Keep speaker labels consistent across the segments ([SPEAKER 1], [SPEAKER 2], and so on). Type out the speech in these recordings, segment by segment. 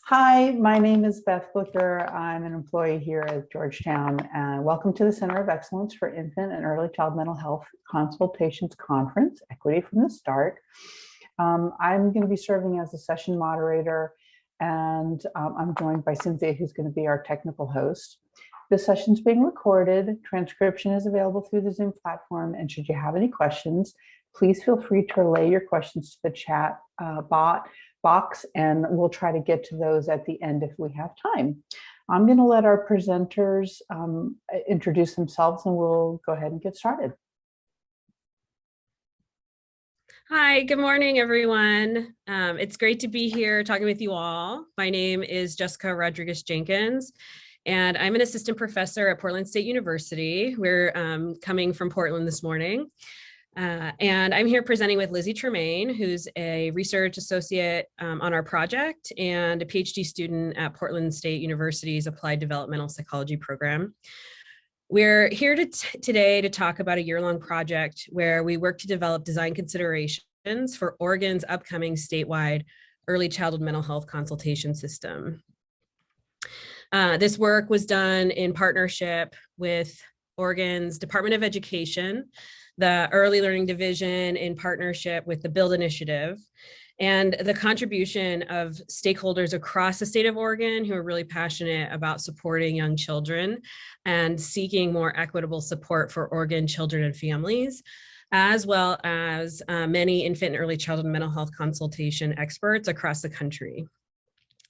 [SPEAKER 1] Hi, my name is Beth Blicker. I'm an employee here at Georgetown, and welcome to the Center of Excellence for Infant and Early Child Mental Health Consultations Conference, Equity from the Start. I'm going to be serving as a session moderator, and I'm joined by Cynthia, who's going to be our technical host. This session is being recorded. Transcription is available through the Zoom platform, and should you have any questions, please feel free to relay your questions to the chat box, and we'll try to get to those at the end if we have time. I'm going to let our presenters introduce themselves, and we'll go ahead and get started.
[SPEAKER 2] Hi, good morning, everyone. It's great to be here talking with you all. My name is Jessica Rodriguez-Jenkins, and I'm an assistant professor at Portland State University. We're coming from Portland this morning. And I'm here presenting with Lizzie Tremaine, who's a research associate on our project and a PhD student at Portland State University's Applied Developmental Psychology program. We're here today to talk about a year-long project where we work to develop design considerations for Oregon's upcoming statewide early childhood mental health consultation system. This work was done in partnership with Oregon's Department of Education, the Early Learning Division, in partnership with the Build Initiative, and the contribution of stakeholders across the state of Oregon who are really passionate about supporting young children and seeking more equitable support for Oregon children and families, as well as many infant and early childhood mental health consultation experts across the country.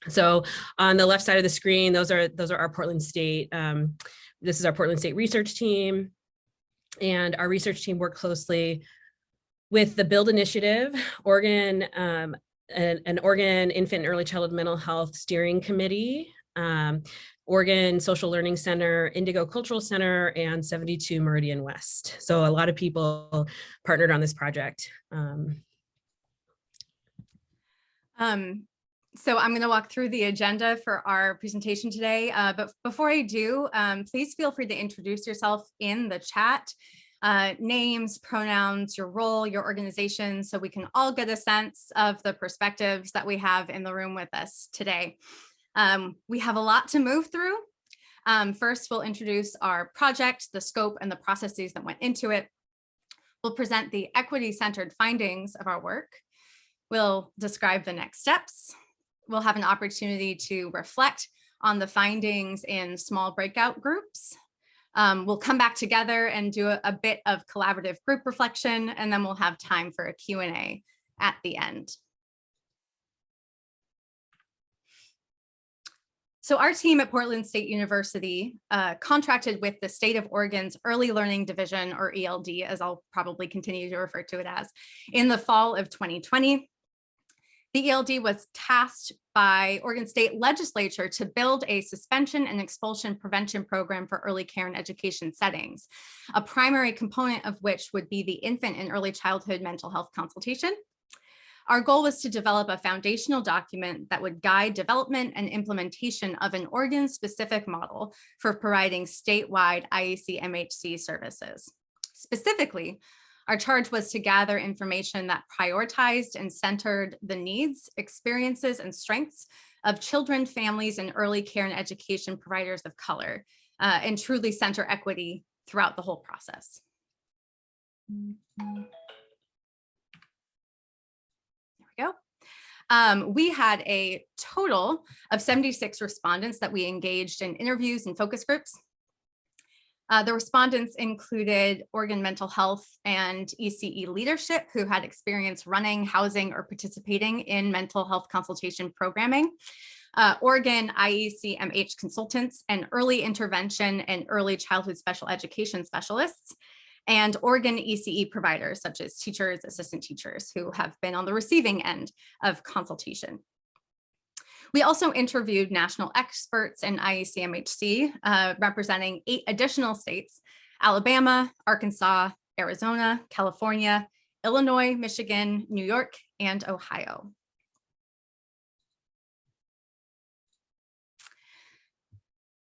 [SPEAKER 2] So on the left side of the screen, those are our Portland State. This is our Portland State research team. And our research team worked closely with the Build Initiative, Oregon, an Oregon Infant and Early Childhood Mental Health Steering Committee, Oregon Social Learning Center, Indigo Cultural Center, and 72 Meridian West. So a lot of people partnered on this project.
[SPEAKER 3] So I'm going to walk through the agenda for our presentation today, but before I do, please feel free to introduce yourself in the chat, names, pronouns, your role, your organization, so we can all get a sense of the perspectives that we have in the room with us today. We have a lot to move through. First, we'll introduce our project, the scope and the processes that went into it. We'll present the equity-centered findings of our work. We'll describe the next steps. We'll have an opportunity to reflect on the findings in small breakout groups. We'll come back together and do a bit of collaborative group reflection, and then we'll have time for a Q&A at the end. So our team at Portland State University contracted with the State of Oregon's Early Learning Division, or ELD, as I'll probably continue to refer to it as, in the fall of 2020. The ELD was tasked by Oregon State Legislature to build a suspension and expulsion prevention program for early care and education settings, a primary component of which would be the infant and early childhood mental health consultation. Our goal was to develop a foundational document that would guide development and implementation of an Oregon-specific model for providing statewide IECMHC services. Specifically, our charge was to gather information that prioritized and centered the needs, experiences, and strengths of children, families, and early care and education providers of color, and truly center equity throughout the whole process. There we go. We had a total of 76 respondents that we engaged in interviews and focus groups. The respondents included Oregon Mental Health and ECE leadership who had experience running, housing, or participating in mental health consultation programming, Oregon IECMHC consultants and early intervention and early childhood special education specialists, and Oregon ECE providers such as teachers, assistant teachers who have been on the receiving end of consultation. We also interviewed national experts in IECMHC representing 8 additional states: Alabama, Arkansas, Arizona, California, Illinois, Michigan, New York, and Ohio.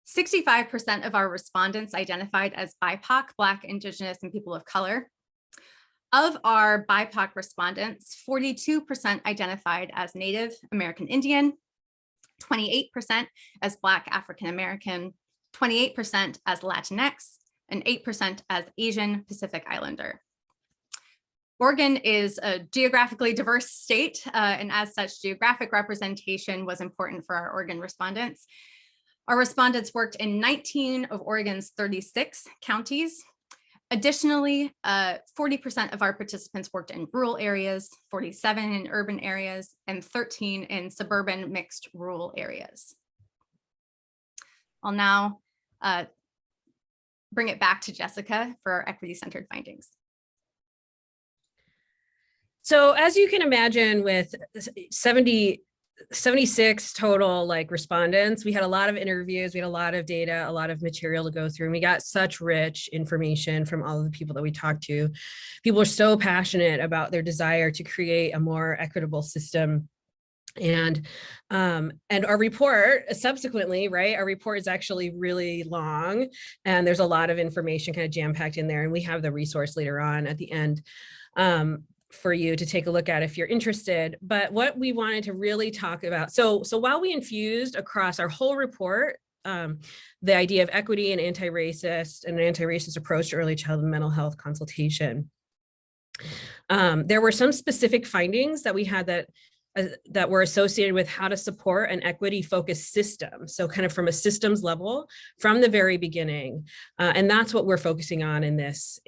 [SPEAKER 3] "65% of our respondents identified as BIPOC, Black, Indigenous, and people of color. Of our BIPOC respondents, 42% identified as Native American Indian, 28% as Black African American, 28% as Latinx, and 8% as Asian Pacific Islander. Oregon is a geographically diverse state, and as such, geographic representation was important for our Oregon respondents. Our respondents worked in 19 of Oregon's 36 counties. Additionally, 40% of our participants worked in rural areas, 47 in urban areas, and 13 in suburban mixed rural areas. I'll now bring it back to Jessica for our equity-centered findings.
[SPEAKER 2] So as you can imagine, with 76 total respondents, we had a lot of interviews, we had a lot of data, a lot of material to go through, and we got such rich information from all of the people that we talked to. People are so passionate about their desire to create a more equitable system. And our report subsequently, right, our report is actually really long, and there's a lot of information kind of jam-packed in there, and we have the resource later on at the end for you to take a look at if you're interested. But what we wanted to really talk about, so while we infused across our whole report the idea of equity and anti-racist and an anti-racist approach to early childhood mental health consultation, there were some specific findings that we had that were associated with how to support an equity-focused system. So kind of from a systems level from the very beginning. And that's what we're focusing on in this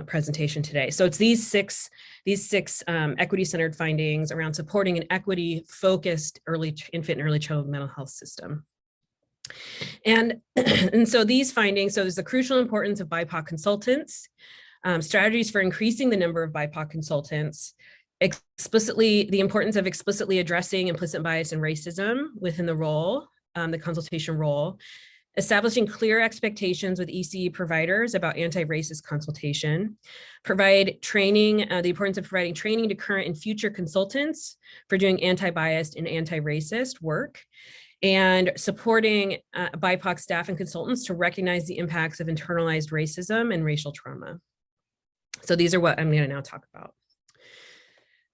[SPEAKER 2] presentation today. So it's these six equity-centered findings around supporting an equity-focused infant and early childhood mental health system. And so these findings, so there's the crucial importance of BIPOC consultants, strategies for increasing the number of BIPOC consultants, the importance of explicitly addressing implicit bias and racism within the role, the consultation role, establishing clear expectations with ECE providers about anti-racist consultation, provide training, the importance of providing training to current and future consultants for doing anti-biased and anti-racist work, and supporting BIPOC staff and consultants to recognize the impacts of internalized racism and racial trauma. So these are what I'm going to now talk about.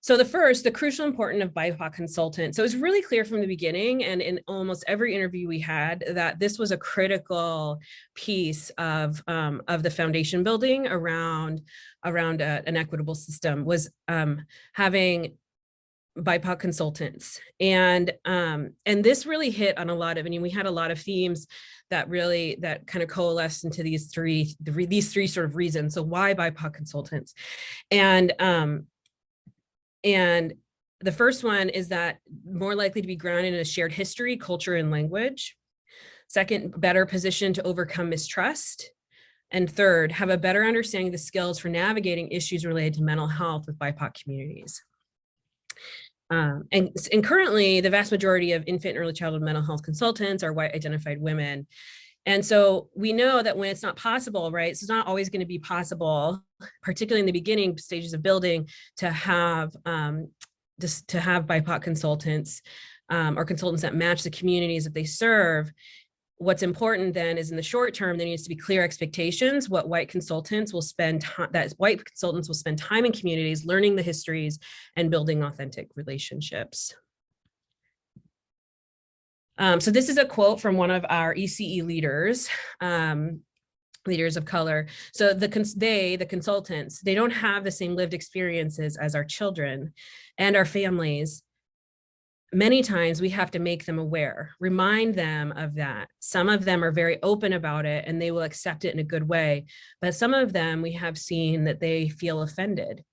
[SPEAKER 2] So the crucial importance of BIPOC consultant. So it's really clear from the beginning and in almost every interview we had that this was a critical piece of the foundation building around an equitable system, was having BIPOC consultants. And this really hit on a lot of, we had a lot of themes that kind of coalesced into these three sort of reasons. So why BIPOC consultants? And the first one is that more likely to be grounded in a shared history, culture, and language. Second, better position to overcome mistrust. And third, have a better understanding of the skills for navigating issues related to mental health with BIPOC communities. And currently, the vast majority of infant and early childhood mental health consultants are white identified women. And so we know that when it's not possible, right, so it's not always going to be possible, particularly in the beginning stages of building, to have BIPOC consultants or consultants that match the communities that they serve. What's important then is in the short term, there needs to be clear expectations what white consultants will spend time in communities, learning the histories and building authentic relationships. So this is a quote from one of our ECE leaders, leaders of color. So the consultants, they don't have the same lived experiences as our children and our families. Many times we have to make them aware, remind them of that. Some of them are very open about it and they will accept it in a good way. But some of them we have seen that they feel offended.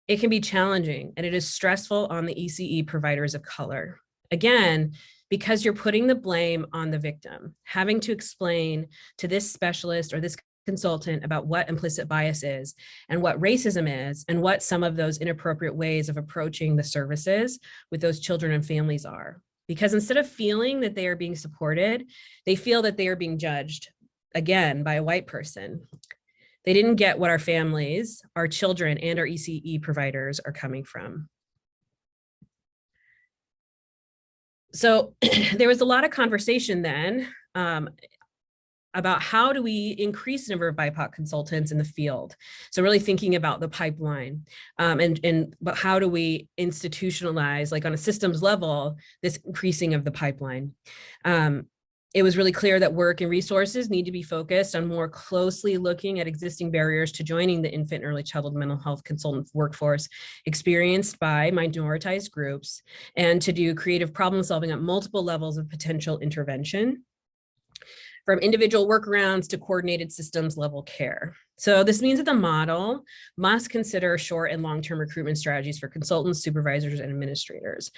[SPEAKER 2] It can be challenging and it is stressful on the ECE providers of color. Again, because you're putting the blame on the victim, having to explain to this specialist or this consultant about what implicit bias is and what racism is and what some of those inappropriate ways of approaching the services with those children and families are. Because instead of feeling that they are being supported, they feel that they are being judged, again, by a white person. They didn't get what our families, our children, and our ECE providers are coming from. So there was a lot of conversation then about how do we increase the number of BIPOC consultants in the field. So really thinking about the pipeline but how do we institutionalize, like on a systems level, this increasing of the pipeline. It was really clear that work and resources need to be focused on more closely looking at existing barriers to joining the infant and early childhood mental health consultant workforce experienced by minoritized groups, and to do creative problem solving at multiple levels of potential intervention, from individual workarounds to coordinated systems level care. So this means that the model must consider short and long-term recruitment strategies for consultants, supervisors, and administrators.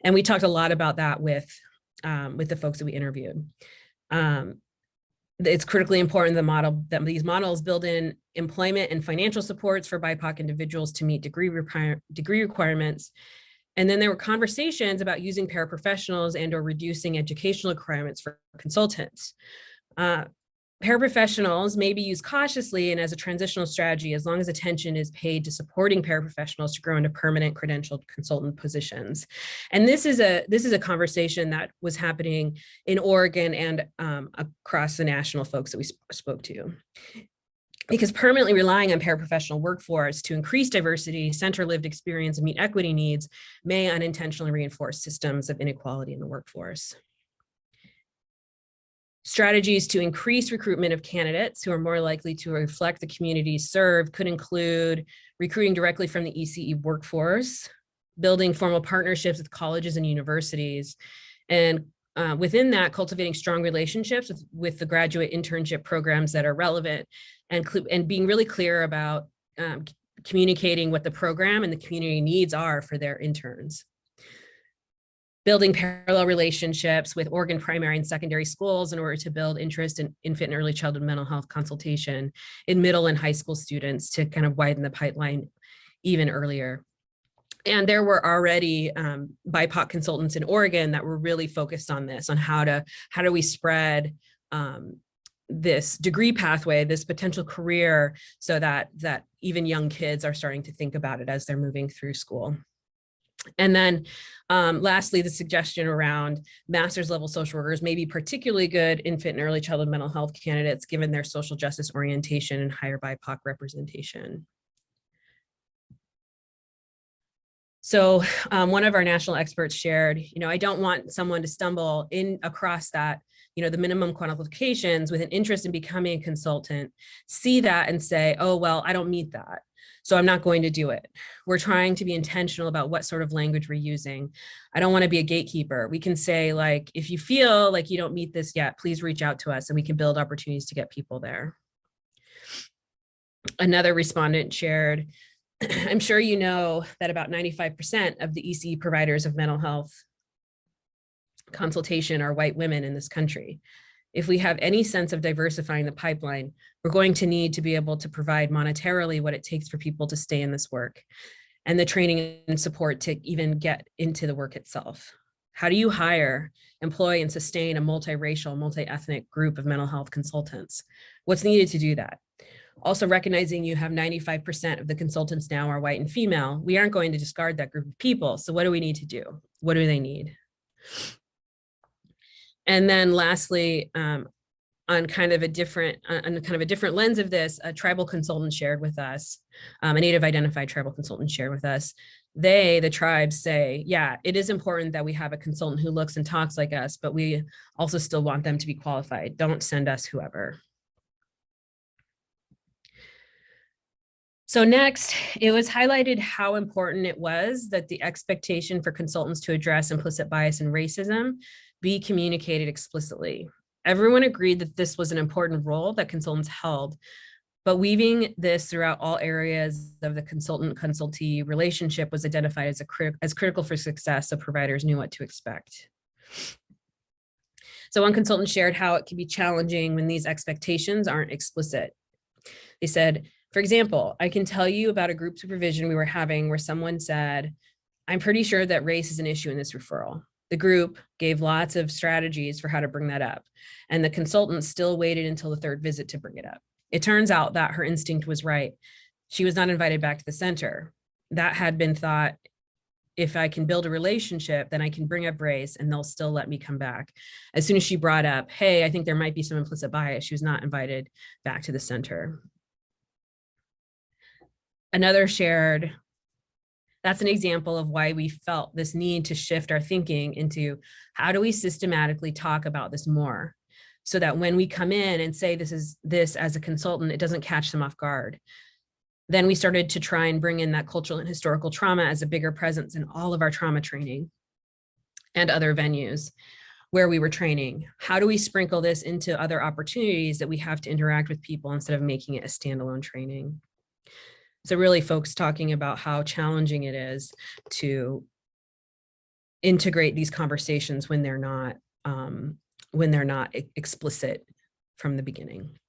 [SPEAKER 2] And we talked a lot about that with the folks that we interviewed. It's critically important that these models build in employment and financial supports for BIPOC individuals to meet degree requirements. And then there were conversations about using paraprofessionals and or reducing educational requirements for consultants. Paraprofessionals may be used cautiously and as a transitional strategy as long as attention is paid to supporting paraprofessionals to grow into permanent credentialed consultant positions. And this is a conversation that was happening in Oregon and across the national folks that we spoke to. Because permanently relying on paraprofessional workforce to increase diversity, center lived experience, and meet equity needs may unintentionally reinforce systems of inequality in the workforce. Strategies to increase recruitment of candidates who are more likely to reflect the communities served could include recruiting directly from the ECE workforce, building formal partnerships with colleges and universities, and within that, cultivating strong relationships with the graduate internship programs that are relevant, and being really clear about communicating what the program and the community needs are for their interns. Building parallel relationships with Oregon primary and secondary schools in order to build interest in infant and early childhood mental health consultation in middle and high school students to kind of widen the pipeline even earlier. And there were already BIPOC consultants in Oregon that were really focused on this, on how do we spread this degree pathway, this potential career, so that even young kids are starting to think about it as they're moving through school. And then lastly, the suggestion around master's level social workers may be particularly good infant and early childhood mental health candidates given their social justice orientation and higher BIPOC representation. So one of our national experts shared, I don't want someone to stumble in across that, the minimum qualifications with an interest in becoming a consultant, see that and say, oh, well, I don't meet that, so I'm not going to do it. We're trying to be intentional about what sort of language we're using. I don't want to be a gatekeeper. We can say, like, if you feel like you don't meet this yet, please reach out to us and we can build opportunities to get people there. Another respondent shared, I'm sure you know that about 95% of the ECE providers of mental health consultation are white women in this country. If we have any sense of diversifying the pipeline, we're going to need to be able to provide monetarily what it takes for people to stay in this work, and the training and support to even get into the work itself. How do you hire, employ, and sustain a multiracial, multi-ethnic group of mental health consultants? What's needed to do that? Also recognizing you have 95% of the consultants now are white and female, we aren't going to discard that group of people. So what do we need to do? What do they need? And then lastly, on kind of a different lens of this, a tribal consultant shared with us, a Native identified tribal consultant shared with us. The tribes say, yeah, it is important that we have a consultant who looks and talks like us, but we also still want them to be qualified. Don't send us whoever. So next, it was highlighted how important it was that the expectation for consultants to address implicit bias and racism be communicated explicitly. Everyone agreed that this was an important role that consultants held, but weaving this throughout all areas of the consultant-consultee relationship was identified as critical for success, so providers knew what to expect. So one consultant shared how it can be challenging when these expectations aren't explicit. They said, for example, I can tell you about a group supervision we were having where someone said, I'm pretty sure that race is an issue in this referral. The group gave lots of strategies for how to bring that up, and the consultant still waited until the third visit to bring it up. It turns out that her instinct was right. She was not invited back to the center. That had been thought if I can build a relationship, then I can bring up race and they'll still let me come back. As soon as she brought up, hey, I think there might be some implicit bias, she was not invited back to the center. Another shared, that's an example of why we felt this need to shift our thinking into how do we systematically talk about this more so that when we come in and say this as a consultant, it doesn't catch them off guard. Then we started to try and bring in that cultural and historical trauma as a bigger presence in all of our trauma training and other venues where we were training. How do we sprinkle this into other opportunities that we have to interact with people instead of making it a standalone training? So really folks talking about how challenging it is to integrate these conversations when they're not explicit from the beginning.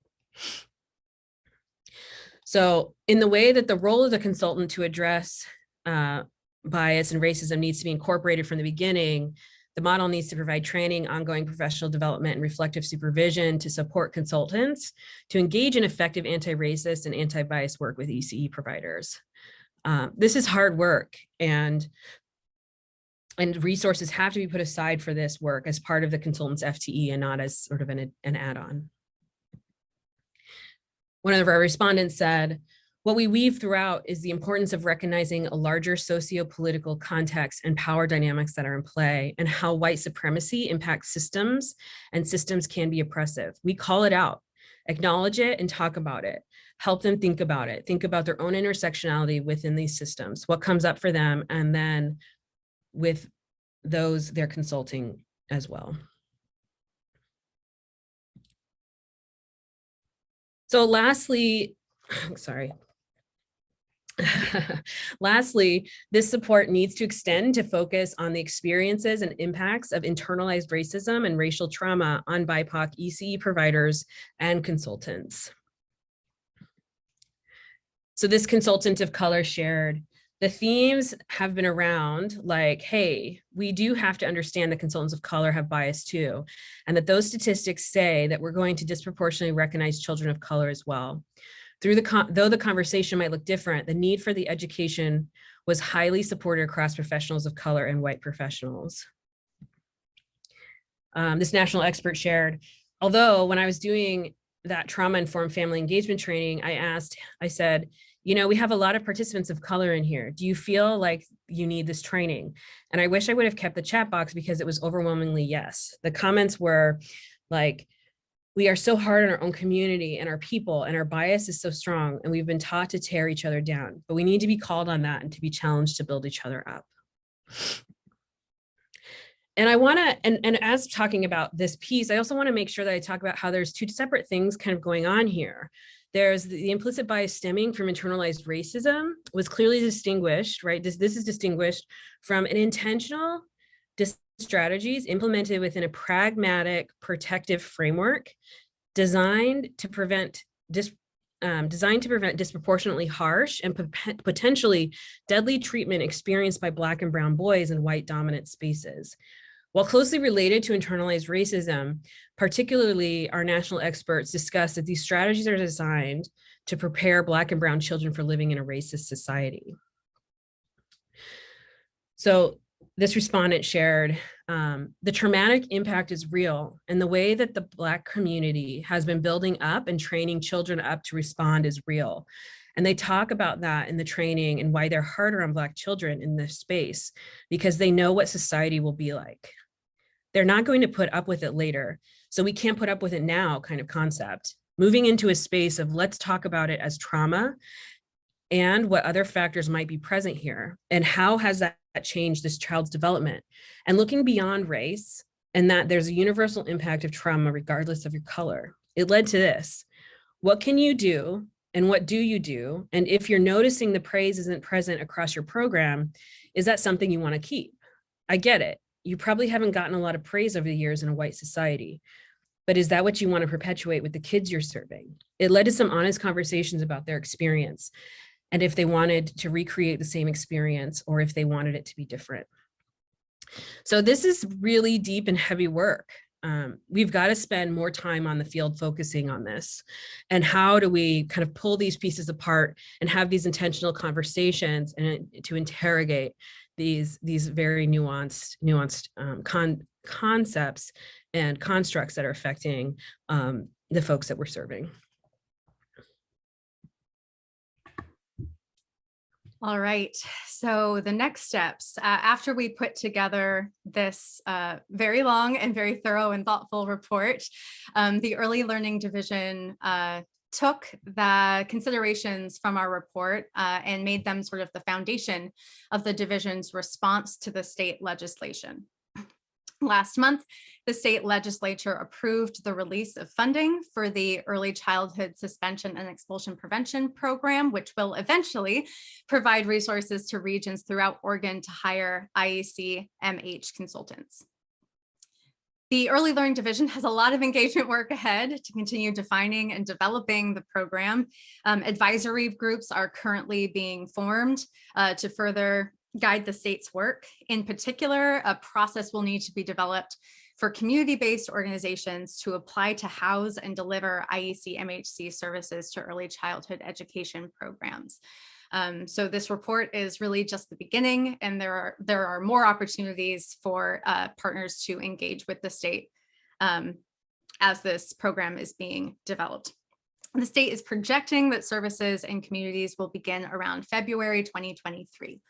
[SPEAKER 2] So in the way that the role of the consultant to address bias and racism needs to be incorporated from the beginning, the model needs to provide training, ongoing professional development, and reflective supervision to support consultants to engage in effective anti-racist and anti-bias work with ECE providers. This is hard work, and resources have to be put aside for this work as part of the consultant's FTE and not as sort of an add-on. One of our respondents said, what we weave throughout is the importance of recognizing a larger socio-political context and power dynamics that are in play and how white supremacy impacts systems and systems can be oppressive. We call it out, acknowledge it and talk about it, help them think about it, think about their own intersectionality within these systems, what comes up for them, and then with those they're consulting as well. So lastly, lastly, this support needs to extend to focus on the experiences and impacts of internalized racism and racial trauma on BIPOC ECE providers and consultants. So this consultant of color shared, the themes have been around like, hey, we do have to understand that consultants of color have bias too, and that those statistics say that we're going to disproportionately recognize children of color as well. Though the conversation might look different, the need for the education was highly supported across professionals of color and white professionals. This national expert shared, although when I was doing that trauma-informed family engagement training, I said, you know, we have a lot of participants of color in here. Do you feel like you need this training? And I wish I would have kept the chat box because it was overwhelmingly yes. The comments were like, we are so hard on our own community and our people, and our bias is so strong, and we've been taught to tear each other down, but we need to be called on that and to be challenged to build each other up. And I want to, and as talking about this piece, I also want to make sure that I talk about how there's two separate things kind of going on here. There's the implicit bias stemming from internalized racism was clearly distinguished, right? This is distinguished from an intentional strategies implemented within a pragmatic, protective framework designed to prevent disproportionately harsh and potentially deadly treatment experienced by Black and brown boys in white dominant spaces. While closely related to internalized racism, particularly our national experts discussed that these strategies are designed to prepare Black and brown children for living in a racist society. So this respondent shared, the traumatic impact is real, and the way that the Black community has been building up and training children up to respond is real. And they talk about that in the training and why they're harder on Black children in this space, because they know what society will be like. They're not going to put up with it later, so we can't put up with it now kind of concept. Moving into a space of let's talk about it as trauma and what other factors might be present here, and how has that changed this child's development, and looking beyond race and that there's a universal impact of trauma regardless of your color. It led to this. What can you do and what do you do? And if you're noticing the praise isn't present across your program, is that something you want to keep? I get it. You probably haven't gotten a lot of praise over the years in a white society, but is that what you want to perpetuate with the kids you're serving? It led to some honest conversations about their experience and if they wanted to recreate the same experience or if they wanted it to be different. So this is really deep and heavy work. We've got to spend more time on the field focusing on this. And how do we kind of pull these pieces apart and have these intentional conversations and to interrogate these very nuanced concepts and constructs that are affecting the folks that we're serving.
[SPEAKER 3] All right, so the next steps, after we put together this very long and very thorough and thoughtful report, the Early Learning Division took the considerations from our report and made them sort of the foundation of the division's response to the state legislation. Last month, the state legislature approved the release of funding for the Early Childhood Suspension and Expulsion Prevention Program, which will eventually provide resources to regions throughout Oregon to hire IECMHC consultants. The Early Learning Division has a lot of engagement work ahead to continue defining and developing the program. Advisory groups are currently being formed to further guide the state's work. In particular, a process will need to be developed for community-based organizations to apply to house and deliver IECMHC services to early childhood education programs. So this report is really just the beginning, and there are more opportunities for partners to engage with the state as this program is being developed. The state is projecting that services in communities will begin around February 2023.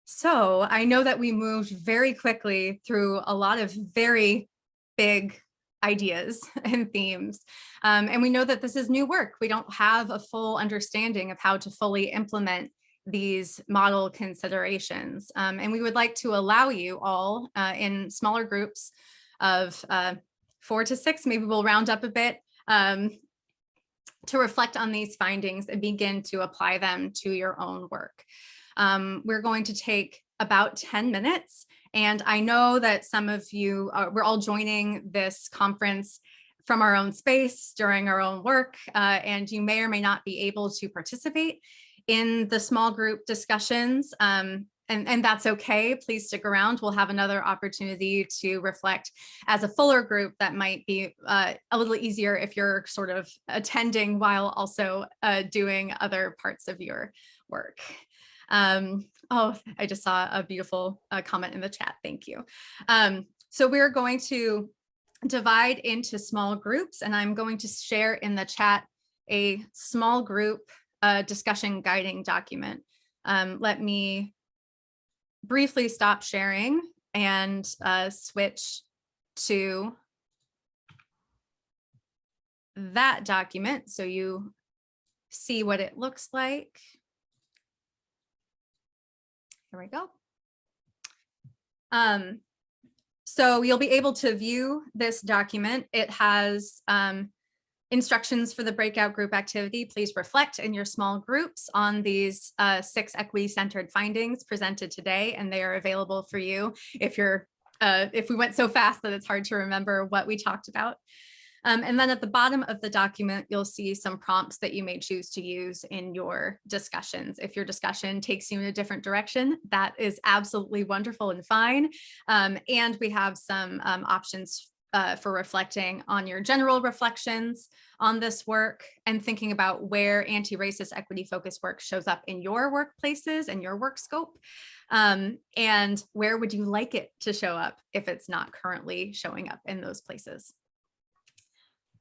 [SPEAKER 3] So I know that we moved very quickly through a lot of very big ideas and themes. And we know that this is new work. We don't have a full understanding of how to fully implement these model considerations. And we would like to allow you all in smaller groups of 4 to 6, maybe we'll round up a bit, to reflect on these findings and begin to apply them to your own work. We're going to take about 10 minutes. And I know that some of you, we're all joining this conference from our own space during our own work, and you may or may not be able to participate in the small group discussions. And that's okay. Please stick around. We'll have another opportunity to reflect as a fuller group. That might be a little easier if you're sort of attending while also doing other parts of your work. Oh, I just saw a beautiful comment in the chat. Thank you. So we're going to divide into small groups, and I'm going to share in the chat a small group discussion guiding document. Let me briefly stop sharing and switch to that document so you see what it looks like. Here we go. So you'll be able to view this document. It has instructions for the breakout group activity. Please reflect in your small groups on these 6 equity-centered findings presented today, and they are available for you if we went so fast that it's hard to remember what we talked about. And then at the bottom of the document, you'll see some prompts that you may choose to use in your discussions. If your discussion takes you in a different direction, that is absolutely wonderful and fine. And we have some options for reflecting on your general reflections on this work and thinking about where anti-racist equity-focused work shows up in your workplaces and your work scope. And where would you like it to show up if it's not currently showing up in those places?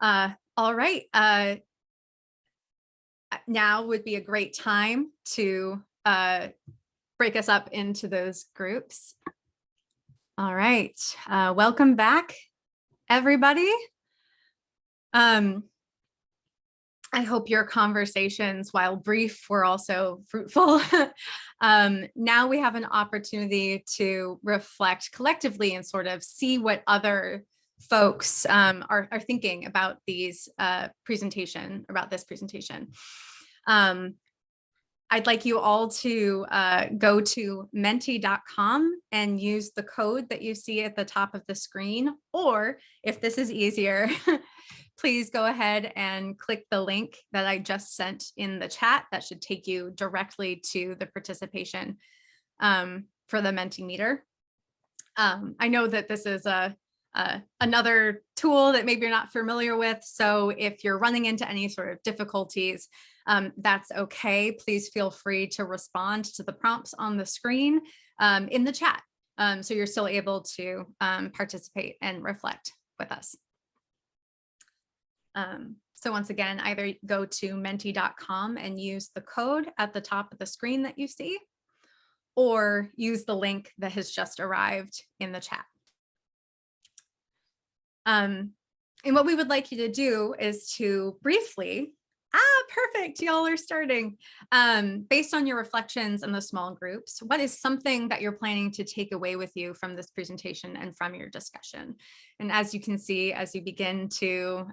[SPEAKER 3] All right. Now would be a great time to break us up into those groups. All right. Welcome back, everybody. I hope your conversations, while brief, were also fruitful. Now we have an opportunity to reflect collectively and sort of see what other folks are thinking about this presentation. I'd like you all to go to menti.com and use the code that you see at the top of the screen, or if this is easier, please go ahead and click the link that I just sent in the chat. That should take you directly to the participation for the Mentimeter. I know that this is a another tool that maybe you're not familiar with. So if you're running into any sort of difficulties, that's okay. Please feel free to respond to the prompts on the screen in the chat. So you're still able to participate and reflect with us. So once again, either go to menti.com and use the code at the top of the screen that you see, or use the link that has just arrived in the chat. And what we would like you to do is to briefly, perfect, y'all are starting. Based on your reflections in the small groups, what is something that you're planning to take away with you from this presentation and from your discussion? And as you can see, as you begin to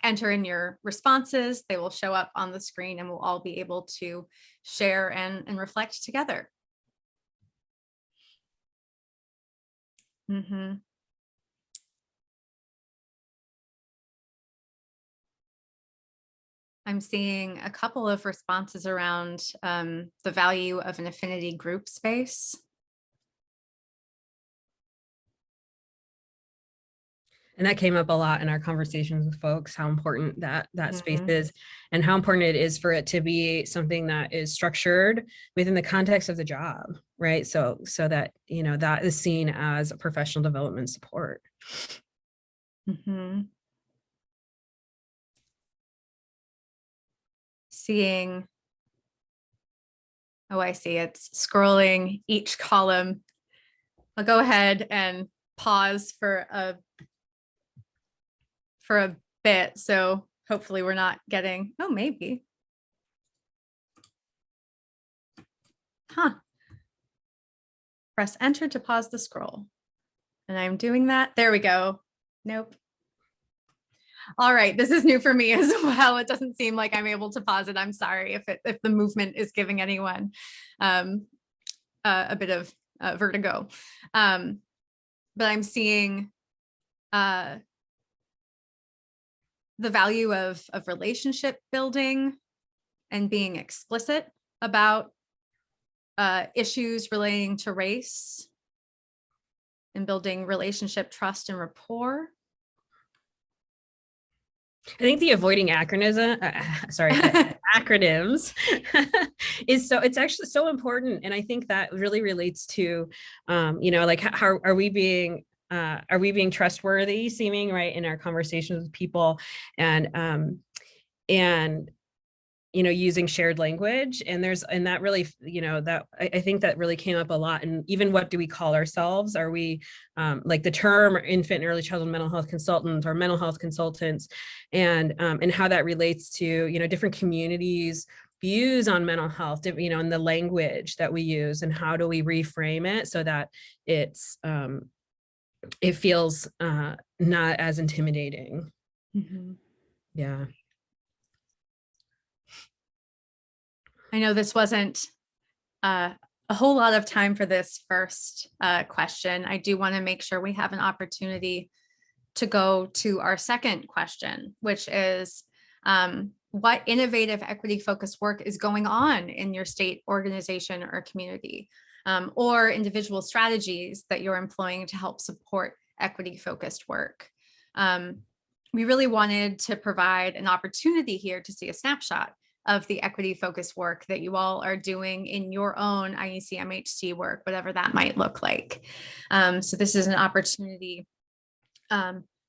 [SPEAKER 3] enter in your responses, they will show up on the screen and we'll all be able to share and reflect together. I'm seeing a couple of responses around the value of an affinity group space.
[SPEAKER 2] And that came up a lot in our conversations with folks, how important that space is and how important it is for it to be something that is structured within the context of the job, right? So that, you know, that is seen as a professional development support.
[SPEAKER 3] Seeing, oh, I see, it's scrolling each column. I'll go ahead and pause for a bit. So hopefully we're not getting, oh, maybe. Press enter to pause the scroll. And I'm doing that. There we go. Nope. All right, this is new for me as well. It doesn't seem like I'm able to pause it. I'm sorry if the movement is giving anyone a bit of vertigo. But I'm seeing the value of relationship building and being explicit about issues relating to race and building relationship trust and rapport.
[SPEAKER 2] I think the avoiding acronyms is it's actually so important. And I think that really relates to, you know, like how are we being trustworthy seeming, right, in our conversations with people, and you know, using shared language. And that really, you know, that I think that really came up a lot. And even what do we call ourselves? Are we like the term infant and early childhood mental health consultant or mental health consultants, and how that relates to, you know, different communities' views on mental health, you know, and the language that we use, and how do we reframe it so that it's it feels not as intimidating. Yeah.
[SPEAKER 3] I know this wasn't a whole lot of time for this first question. I do want to make sure we have an opportunity to go to our second question, which is what innovative equity-focused work is going on in your state, organization, or community, or individual strategies that you're employing to help support equity-focused work. We really wanted to provide an opportunity here to see a snapshot of the equity-focused work that you all are doing in your own IECMHC work, whatever that might look like. So this is an opportunity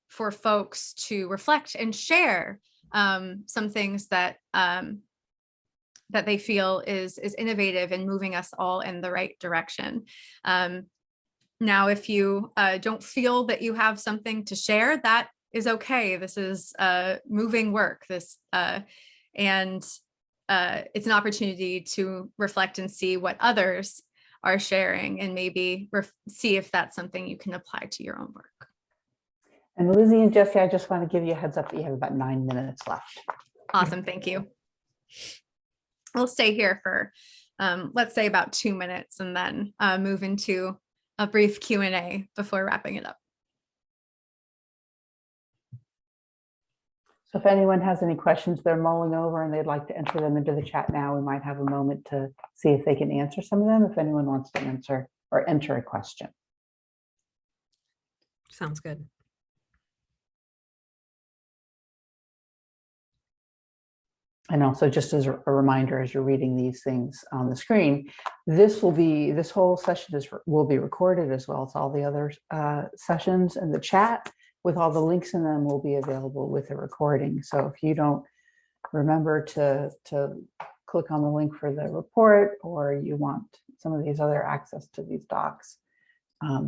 [SPEAKER 3] for folks to reflect and share some things that that they feel is innovative and moving us all in the right direction. Now, if you don't feel that you have something to share, that is okay. This is moving work. And it's an opportunity to reflect and see what others are sharing, and maybe see if that's something you can apply to your own work.
[SPEAKER 1] And Lizzie and Jesse, I just want to give you a heads up that you have about 9 minutes left.
[SPEAKER 3] Awesome, thank you. We'll stay here for, let's say, about 2 minutes, and then move into a brief Q&A before wrapping it up.
[SPEAKER 1] So if anyone has any questions they're mulling over and they'd like to enter them into the chat now, we might have a moment to see if they can answer some of them, if anyone wants to answer or enter a question.
[SPEAKER 2] Sounds good.
[SPEAKER 1] And also, just as a reminder, as you're reading these things on the screen, this whole session will be recorded, as well as all the other sessions, and the chat with all the links in them will be available with the recording. So if you don't remember to click on the link for the report, or you want some of these other access to these docs,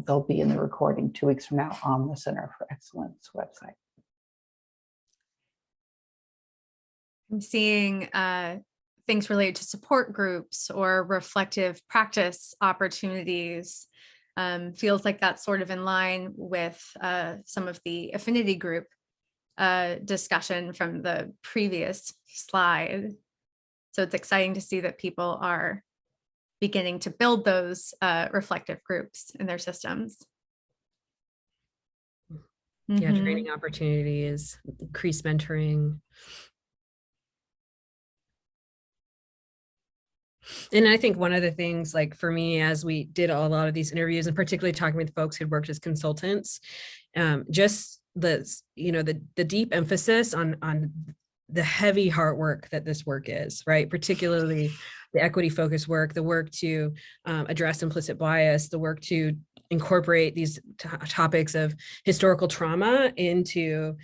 [SPEAKER 1] they'll be in the recording 2 weeks from now on the Center for Excellence website.
[SPEAKER 3] I'm seeing things related to support groups or reflective practice opportunities. Feels like that's sort of in line with some of the affinity group discussion from the previous slide. So it's exciting to see that people are beginning to build those reflective groups in their systems.
[SPEAKER 2] Yeah, training opportunities, increased mentoring. And I think one of the things, like for me, as we did a lot of these interviews, and particularly talking with folks who'd worked as consultants, just the deep emphasis on the heavy hard work that this work is, right? Particularly the equity focused work, the work to address implicit bias, the work to incorporate these topics of historical trauma into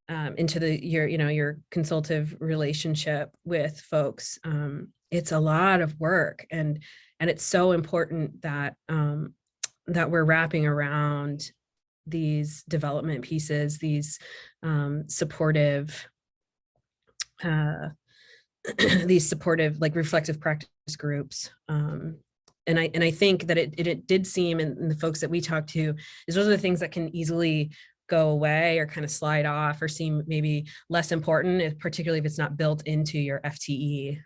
[SPEAKER 2] your consultative relationship with folks. It's a lot of work, and it's so important that that we're wrapping around these development pieces, these supportive like reflective practice groups. And I think that it did seem, in the folks that we talked to, is those are the things that can easily go away or kind of slide off or seem maybe less important, particularly if it's not built into your FTE.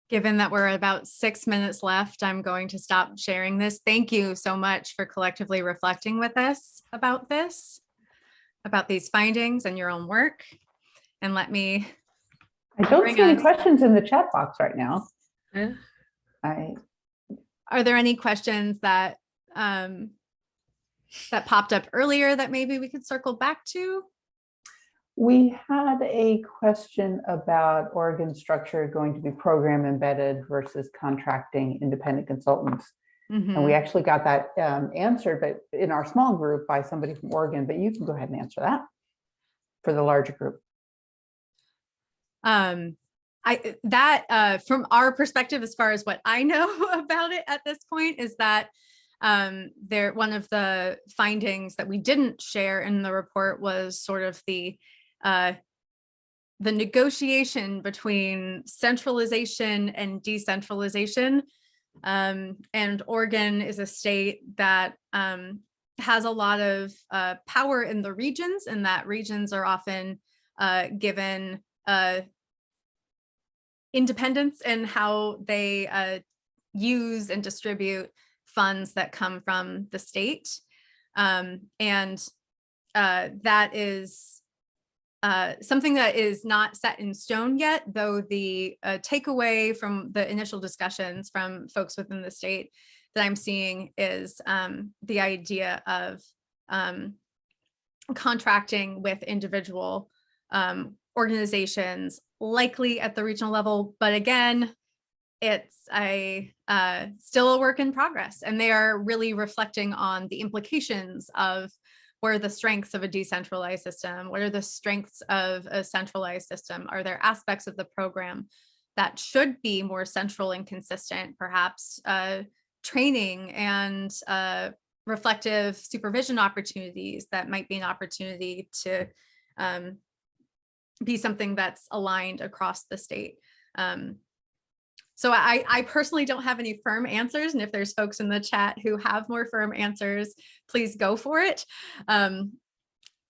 [SPEAKER 3] Given that we're about 6 minutes left, I'm going to stop sharing this. Thank you so much for collectively reflecting with us about these findings and your own work. And let me.
[SPEAKER 1] I don't see any questions in the chat box right now.
[SPEAKER 2] Yeah.
[SPEAKER 3] Are there any questions that that popped up earlier that maybe we could circle back to?
[SPEAKER 1] We had a question about Oregon structure going to be program embedded versus contracting independent consultants. And we actually got that answered, but in our small group by somebody from Oregon, but you can go ahead and answer that for the larger group.
[SPEAKER 3] From our perspective, as far as what I know about it at this point, is that one of the findings that we didn't share in the report was sort of the negotiation between centralization and decentralization. And Oregon is a state that has a lot of power in the regions, and that regions are often given independence in how they use and distribute funds that come from the state. And that is something that is not set in stone yet, though the takeaway from the initial discussions from folks within the state that I'm seeing is the idea of contracting with individual organizations, likely at the regional level. But again, it's still a work in progress, and they are really reflecting on the implications of what are the strengths of a decentralized system? What are the strengths of a centralized system? Are there aspects of the program that should be more central and consistent, perhaps training and reflective supervision opportunities that might be an opportunity to be something that's aligned across the state? So I personally don't have any firm answers, and if there's folks in the chat who have more firm answers, please go for it. But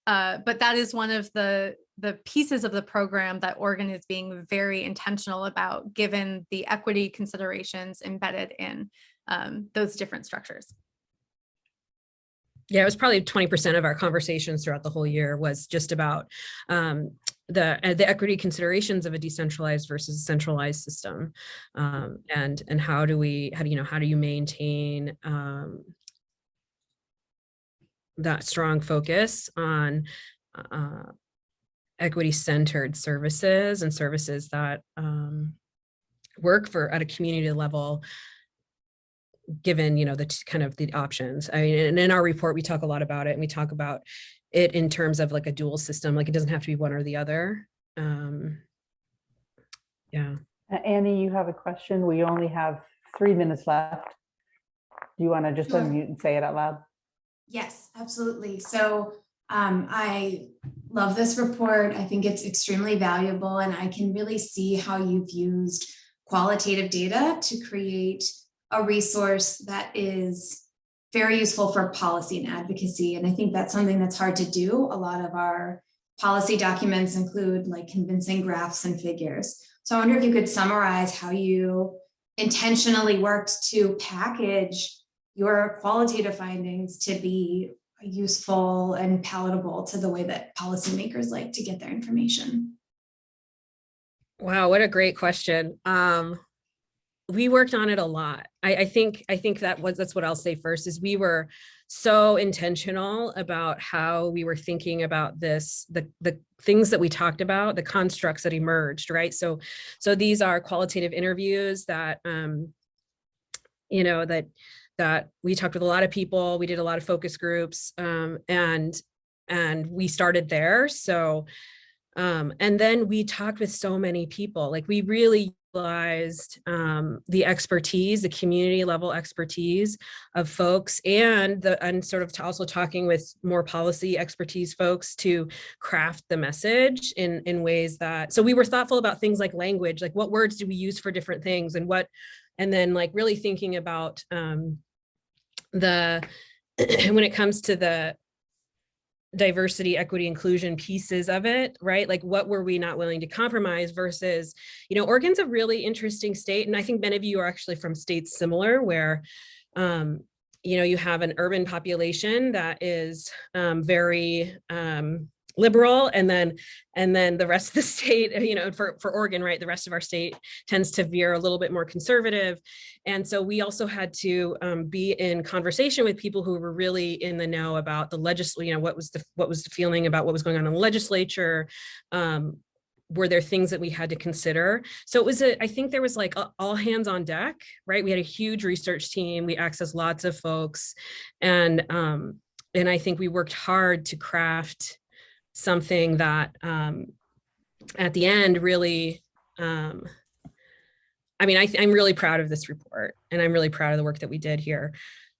[SPEAKER 3] that is one of the pieces of the program that Oregon is being very intentional about, given the equity considerations embedded in those different structures.
[SPEAKER 2] Yeah, it was probably 20% of our conversations throughout the whole year was just about the equity considerations of a decentralized versus centralized system, and how do you maintain that strong focus on equity-centered services and services that work at a community level, given the kind of the options. I mean, and in our report we talk a lot about it, and we talk about it in terms of like a dual system, like it doesn't have to be one or the other. Yeah.
[SPEAKER 1] Annie, you have a question? We only have 3 minutes left. Do you want to just unmute and say it out loud?
[SPEAKER 4] Yes, absolutely. So I love this report. I think it's extremely valuable, and I can really see how you've used qualitative data to create a resource that is very useful for policy and advocacy. And I think that's something that's hard to do. A lot of our policy documents include like convincing graphs and figures. So I wonder if you could summarize how you intentionally worked to package your qualitative findings to be useful and palatable to the way that policymakers like to get their information.
[SPEAKER 2] Wow, what a great question. We worked on it a lot. I think that's what I'll say first, is we were so intentional about how we were thinking about this, the things that we talked about, the constructs that emerged, right? So these are qualitative interviews that, that we talked with a lot of people, we did a lot of focus groups, and we started there. So, and then we talked with so many people, like we really utilized the expertise, the community level expertise of folks, and sort of also talking with more policy expertise folks to craft the message in ways that, so we were thoughtful about things like language, like what words do we use for different things, and then like really thinking about when it comes to the diversity, equity, inclusion pieces of it, right? Like what were we not willing to compromise versus, Oregon's a really interesting state. And I think many of you are actually from states similar where, you have an urban population that is very liberal, and then the rest of the state, for Oregon, right, the rest of our state tends to veer a little bit more conservative. And so we also had to be in conversation with people who were really in the know about the legislature, what was the feeling about what was going on in the legislature. Were there things that we had to consider? So it was I think there was like all hands on deck, right? We had a huge research team. We accessed lots of folks, and I think we worked hard to craft something that at the end really, I'm really proud of this report, and I'm really proud of the work that we did here.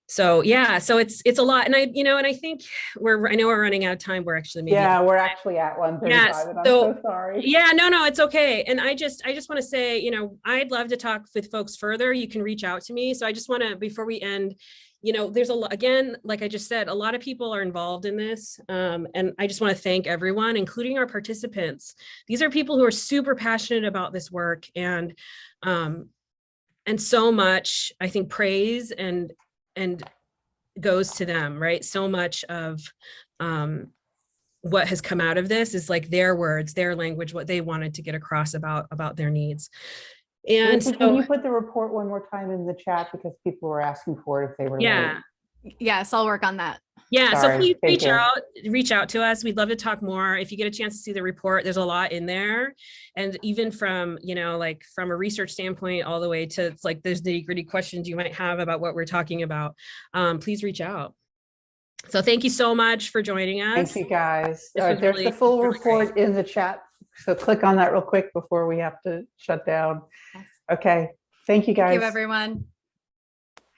[SPEAKER 2] So yeah, so it's a lot, and I think I know we're running out of time. We're actually
[SPEAKER 1] we're actually at 1:35.
[SPEAKER 2] Yeah,
[SPEAKER 1] and I'm so sorry.
[SPEAKER 2] Yeah, no, it's okay. And I just want to say, I'd love to talk with folks further. You can reach out to me. So I just want to, before we end, there's again, like I just said, a lot of people are involved in this. And I just want to thank everyone, including our participants. These are people who are super passionate about this work, and so much, I think, praise and goes to them, right? So much of what has come out of this is like their words, their language, what they wanted to get across about their needs. And
[SPEAKER 1] Lisa, can you put the report one more time in the chat, because people were asking for it if they were late.
[SPEAKER 3] Yes, I'll work on that.
[SPEAKER 2] Yeah, sorry. So please reach out to us. We'd love to talk more. If you get a chance to see the report, there's a lot in there. And even from, like from a research standpoint, all the way to like there's nitty-gritty questions you might have about what we're talking about, please reach out. So thank you so much for joining us.
[SPEAKER 1] Thank you, guys. There's the full report great in the chat. So click on that real quick before we have to shut down. Okay. Thank you, guys.
[SPEAKER 3] Thank you, everyone.